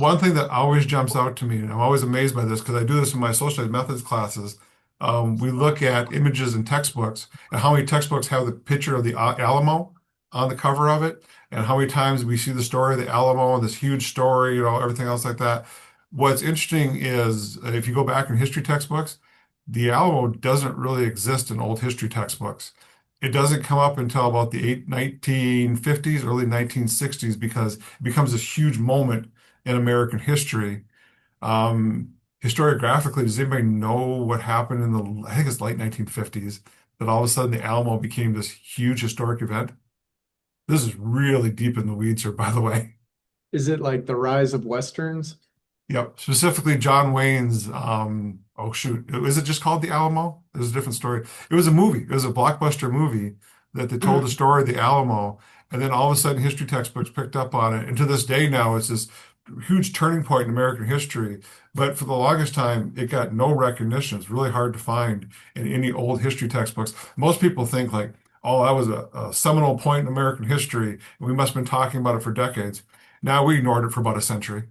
one thing that always jumps out to me, and I'm always amazed by this because I do this in my social studies methods classes. We look at images in textbooks and how many textbooks have the picture of the Alamo on the cover of it, and how many times we see the story of the Alamo and this huge story, everything else like that. What's interesting is if you go back in history textbooks, the Alamo doesn't really exist in old history textbooks. It doesn't come up until about the 1950s, early 1960s, because it becomes this huge moment in American history. Historiographically, does anybody know what happened in I think it's late 1950s, that all of a sudden the Alamo became this huge historic event? This is really deep in the weeds here, by the way. Is it like the rise of Westerns? Yep, specifically John Wayne's, oh shoot, was it just called The Alamo? It was a different story. It was a movie. It was a blockbuster movie that they told the story of the Alamo, and then all of a sudden history textbooks picked up on it. And to this day now, it's this huge turning point in American history. But for the longest time, it got no recognition. It's really hard to find in any old history textbooks. Most people think like, oh, that was a seminal point in American history, and we must have been talking about it for decades. Now we ignored it for about a century.